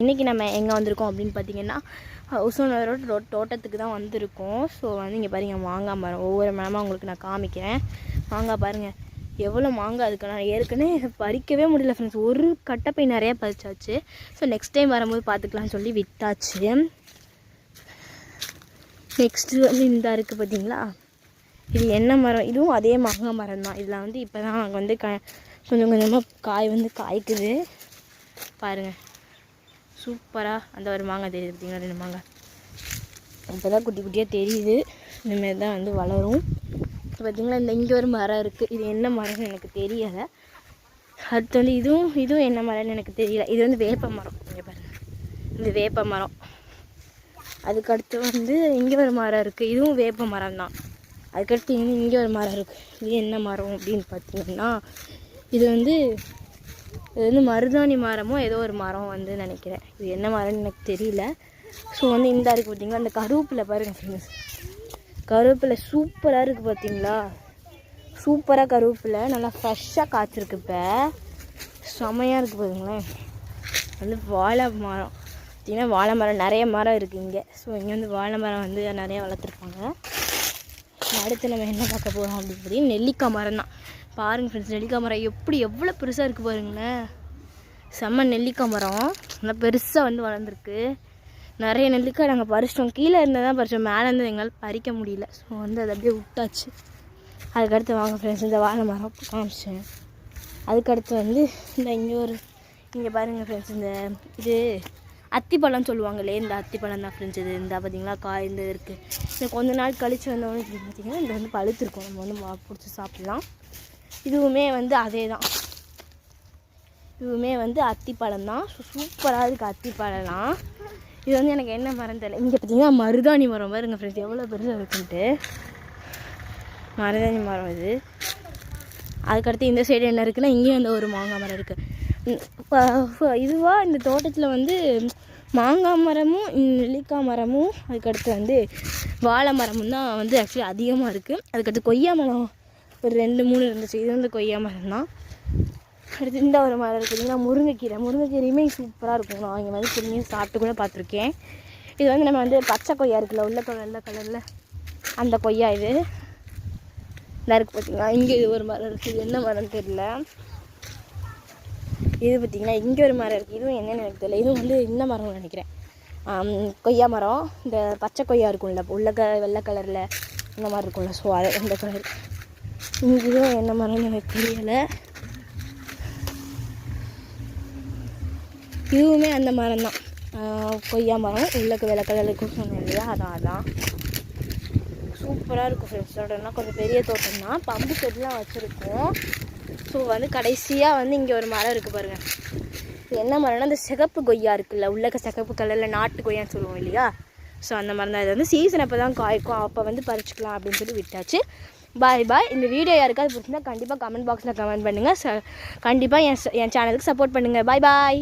இன்றைக்கி நம்ம எங்கே வந்திருக்கோம் அப்படின்னு பார்த்தீங்கன்னா உசூர் தோட்டத்துக்கு தான் வந்திருக்கோம். ஸோ வந்து இங்கே பாருங்கள் மாங்காய் மரம், ஒவ்வொரு மரமாக உங்களுக்கு நான் காமிக்கிறேன். மாங்காய் பாருங்கள் எவ்வளோ மாங்காய் அதுக்கு. நான் ஏற்கனவே பறிக்கவே முடியல ஃப்ரெண்ட்ஸ், ஒரு கட்டைப்பை நிறையா பறிச்சாச்சு. ஸோ நெக்ஸ்ட் டைம் வரும்போது பார்த்துக்கலான்னு சொல்லி விட்டாச்சு. நெக்ஸ்ட்டு வந்து இந்த இருக்குது பார்த்தீங்களா, இது என்ன மரம், இதுவும் அதே மாங்காய் மரம் தான். இதில் வந்து இப்போ தான் வந்து கொஞ்சம் கொஞ்சமாக காய் வந்து காய்க்குது பாருங்கள். சூப்பராக அந்த ஒரு மாங்காய் தெரியுது பார்த்தீங்களா, 2 மாங்காய் இப்போ தான் குட்டி குட்டியாக தெரியுது. இந்தமாரி தான் வந்து வளரும். பார்த்திங்களா, இந்த இங்கே ஒரு மரம் இருக்குது. இது என்ன மரம்னு எனக்கு தெரியலை. அடுத்து வந்து இதுவும் என்ன மரம்னு எனக்கு தெரியல. இது வந்து வேப்ப மரம். இங்கே பாருங்கள், இந்த வேப்ப மரம். அதுக்கடுத்து வந்து இங்கே ஒரு மரம் இருக்குது, இதுவும் வேப்ப மரம் தான். அதுக்கடுத்து இங்கே ஒரு மரம் இருக்குது. இது என்ன மரம் அப்படின்னு பார்த்தீங்கன்னா, இது வந்து மருதாணி மரமோ ஏதோ ஒரு மரம் வந்து நினைக்கிறேன். இது என்ன மரம்னு எனக்கு தெரியல. ஸோ வந்து இந்த இருக்குது பார்த்தீங்களா, அந்த கருவேப்பிலை பாருங்கள் ஃப்ரெண்ட்ஸ், கருவேப்பிலை சூப்பராக இருக்குது பார்த்தீங்களா. சூப்பராக கருவேப்பிலை நல்லா ஃப்ரெஷ்ஷாக காய்ச்சிருக்கு. இப்போ செமையாக இருக்குது பாருங்களேன். வந்து வாழை மரம் பார்த்திங்கன்னா, வாழை மரம் நிறைய மரம் இருக்குது இங்கே. ஸோ இங்கே வந்து வாழை மரம் வந்து நிறையா வளர்த்துருப்பாங்க. அடுத்து நம்ம என்ன பார்க்க போகிறோம் அப்படின்னு பார்த்தீங்கன்னா, நெல்லிக்காய் மரம் தான். பாருங்கள் ஃப்ரெண்ட்ஸ், நெல்லிக்காய் மரம் எவ்வளோ பெருசாக இருக்குது பாருங்களேன். செம்ம நெல்லிக்காய் மரம் நல்லா பெருசாக வந்து வளர்ந்துருக்கு. நிறைய நெல்லிக்காய் நாங்கள் பறிச்சிட்டோம். கீழே இருந்தால் தான் பறித்தோம், மேலேருந்து எங்களால் பறிக்க முடியல. ஸோ வந்து அதை அப்படியே விட்டாச்சு. அதுக்கடுத்து வாங்க ஃப்ரெண்ட்ஸ், இந்த வாழை மரம் காமிச்சேன். அதுக்கடுத்து வந்து இங்கே பாருங்கள் ஃப்ரெண்ட்ஸ், இது அத்திப்பழம்னு சொல்லுவாங்களே, இந்த அத்திப்பழம் தான் ஃப்ரெண்ட்ஸ். இது இந்த பார்த்தீங்களா காய் இந்த இருக்குது. இந்த கொஞ்ச நாள் கழித்து வந்தோடனே பார்த்திங்கன்னா இந்த வந்து பழுத்திருக்கும். நம்ம வந்து பிடிச்சி சாப்பிட்லாம். இதுவுமே வந்து அதே தான், இதுவுமே வந்து அத்திப்பழம் தான். சூப்பராக இருக்குது அத்திப்பழம்லாம். இது வந்து எனக்கு என்ன மரம் தெரியல. இங்கே பார்த்தீங்கன்னா மருதாணி மரம் பாருங்க ஃப்ரெண்ட்ஸ், எவ்வளோ பெருசாக இருக்குன்ட்டு. மருதாணி மரம் இது. அதுக்கடுத்து இந்த சைடு என்ன இருக்குன்னா, இங்கேயும் அந்த ஒரு மாங்காய் மரம் இருக்குது. இதுவாக இந்த தோட்டத்தில் வந்து மாங்காய் மரமும் நெல்லிக்காய் மரமும் அதுக்கடுத்து வந்து வாழை மரமும் தான் வந்து ஆக்சுவலி அதிகமாக இருக்குது. அதுக்கடுத்து கொய்யா மரம் ஒரு 2-3 இருந்துச்சு. இது வந்து கொய்யா மரம் தான். அடுத்து இந்த ஒரு மரம் இருக்குதுங்கன்னா முருங்கைக்கீரையுமே சூப்பராக இருக்கும். நான் இங்கே வந்து புரிஞ்சு சாப்பிட்டு கூட பார்த்துருக்கேன். இது வந்து நம்ம வந்து பச்சை கொய்யா இருக்குல்ல, வெள்ளை கலரில் அந்த கொய்யா இது நல்லா இருக்குது பார்த்திங்களா. இங்கே இது ஒரு மரம் இருக்குது, இது என்ன மரம்னு தெரியல. இது பார்த்திங்கன்னா இங்கே ஒரு மரம் இருக்குது, இதுவும் என்னென்னு எனக்கு தெரியல. இதுவும் வந்து இந்த மரம்னு நினைக்கிறேன், கொய்யா மரம். இந்த பச்சை கொய்யா இருக்கும்ல, வெள்ளை கலரில் இந்த மாதிரி இருக்கும்ல, ஸோ அது அந்த கலர். இங்கேயும் என்ன மரம்னு எனக்கு தெரியலை. இதுவுமே அந்த மரம் தான், கொய்யா மரம். வெள்ளை கலருக்கு சொன்னேன் இல்லையா, அதான் சூப்பராக இருக்கும் ஃப்ரெண்ட்ஸ். தோட்டம்னா கொஞ்சம் பெரிய தோட்டம் தான், பம்பு செட்லாம் வச்சுருக்கோம். ஸோ வந்து கடைசியாக வந்து இங்கே ஒரு மரம் இருக்குது பாருங்கள். என்ன மரம்னா, அந்த சிகப்பு கொய்யா இருக்குல்ல, சிகப்பு கலரில் நாட்டு கொய்யான்னு சொல்லுவோம் இல்லையா. ஸோ அந்த மரம் தான். இது வந்து சீசன் அப்போ தான் காய்க்கும், அப்போ வந்து பறிச்சிக்கலாம் அப்படின்னு சொல்லி விட்டாச்சு. பாய். இந்த வீடியோ யாருக்காவது பிடிச்சிருந்தா கண்டிப்பாக கமெண்ட் பாக்ஸில் கமெண்ட் பண்ணுங்கள். கண்டிப்பாக என் சேனலுக்கு சப்போர்ட் பண்ணுங்கள். பாய்.